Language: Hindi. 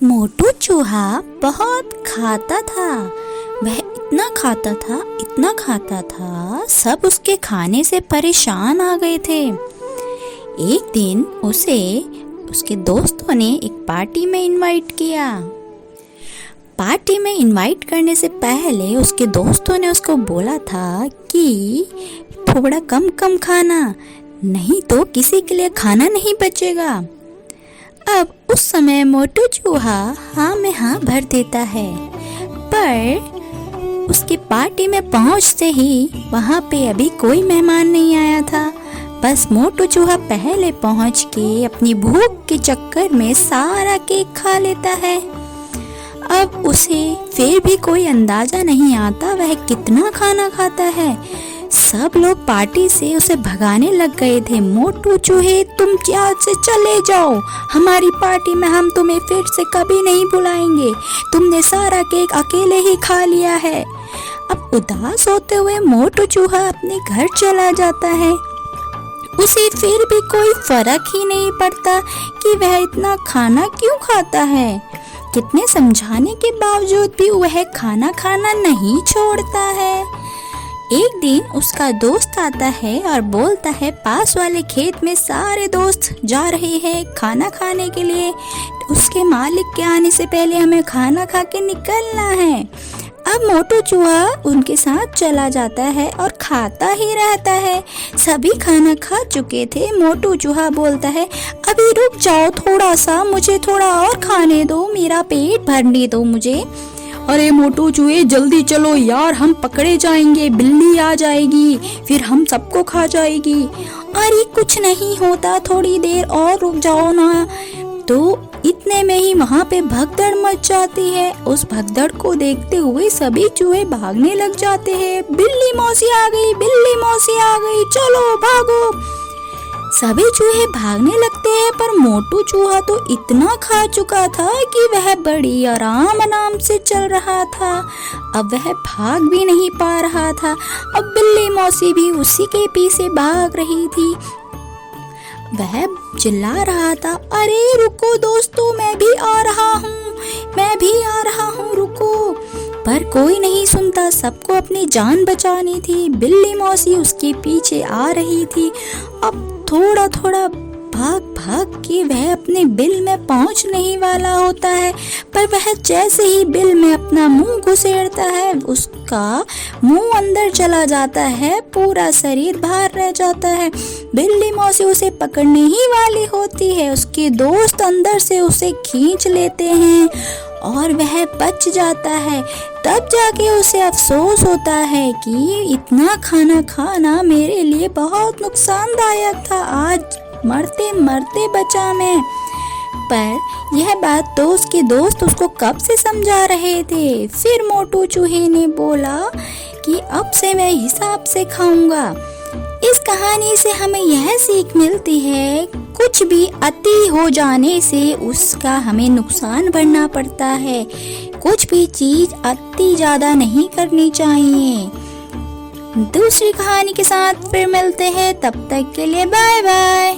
मोटू चूहा बहुत खाता था। वह इतना खाता था, सब उसके खाने से परेशान आ गए थे। एक दिन उसे उसके दोस्तों ने एक पार्टी में इनवाइट किया। पार्टी में इनवाइट करने से पहले उसके दोस्तों ने उसको बोला था कि थोड़ा कम कम खाना, नहीं तो किसी के लिए खाना नहीं बचेगा। अब उस समय मोटू चूहा हाँ में हाँ भर देता है, पर उसकी पार्टी में पहुंचते ही वहाँ पे अभी कोई मेहमान नहीं आया था। बस मोटू चूहा पहले पहुंच के अपनी भूख के चक्कर में सारा केक खा लेता है। अब उसे फिर भी कोई अंदाजा नहीं आता वह कितना खाना खाता है। सब लोग पार्टी से उसे भगाने लग गए थे। मोटू चूहे, तुम यहाँ से चले जाओ, हमारी पार्टी में हम तुम्हें फिर से कभी नहीं बुलाएंगे, तुमने सारा केक अकेले ही खा लिया है। अब उदास होते हुए मोटू चूहा अपने घर चला जाता है। उसे फिर भी कोई फर्क ही नहीं पड़ता कि वह इतना खाना क्यों खाता है। कितने समझाने के बावजूद भी वह खाना खाना नहीं छोड़ता है। एक दिन उसका दोस्त आता है और बोलता है पास वाले खेत में सारे दोस्त जा रहे हैं खाना खाने के लिए, उसके मालिक के आने से पहले हमें खाना खा के निकलना है। अब मोटू चूहा उनके साथ चला जाता है और खाता ही रहता है। सभी खाना खा चुके थे। मोटू चूहा बोलता है अभी रुक जाओ थोड़ा सा, मुझे थोड़ा और खाने दो, मेरा पेट भरने दो मुझे। अरे मोटू चूहे जल्दी चलो यार, हम पकड़े जाएंगे, बिल्ली आ जाएगी, फिर हम सबको खा जाएगी। अरे कुछ नहीं होता, थोड़ी देर और रुक जाओ ना। तो इतने में ही वहाँ पे भगदड़ मच जाती है। उस भगदड़ को देखते हुए सभी चूहे भागने लग जाते हैं। बिल्ली मौसी आ गई, बिल्ली मौसी आ गई, चलो भागो। सभी चूहे भागने लगते हैं, पर मोटू चूहा तो इतना खा चुका था कि वह बड़ी आराम से चल रहा था। अब वह भाग भी नहीं पा रहा था। अब बिल्ली मौसी भी उसी के पीछे भाग रही थी। वह चिल्ला रहा था अरे रुको दोस्तों, मैं भी आ रहा हूँ, रुको। पर कोई नहीं सुनता, सबको अपनी जान बचानी थी। बिल्ली मौसी उसके पीछे आ रही थी। अब थोड़ा थोड़ा भाग के वह अपने बिल में पहुंचने ही वाला होता है, पर वह जैसे ही बिल में अपना मुंह घुसेड़ता है उसका मुंह अंदर चला जाता है, पूरा शरीर बाहर रह जाता है। बिल्ली मौसी उसे पकड़ने ही वाली होती है, उसके दोस्त अंदर से उसे खींच लेते हैं और वह बच जाता है। तब जाके उसे अफसोस होता है कि इतना खाना खाना मेरे लिए बहुत नुकसानदायक था, आज मरते मरते बचा मैं। पर यह बात तो उसके दोस्त उसको कब से समझा रहे थे। फिर मोटू चूहे ने बोला कि अब से मैं हिसाब से खाऊंगा। इस कहानी से हमें यह सीख मिलती है, कुछ भी अति हो जाने से उसका हमें नुकसान भरना पड़ता है। कुछ भी चीज अति ज्यादा नहीं करनी चाहिए। दूसरी कहानी के साथ फिर मिलते हैं, तब तक के लिए बाय बाय।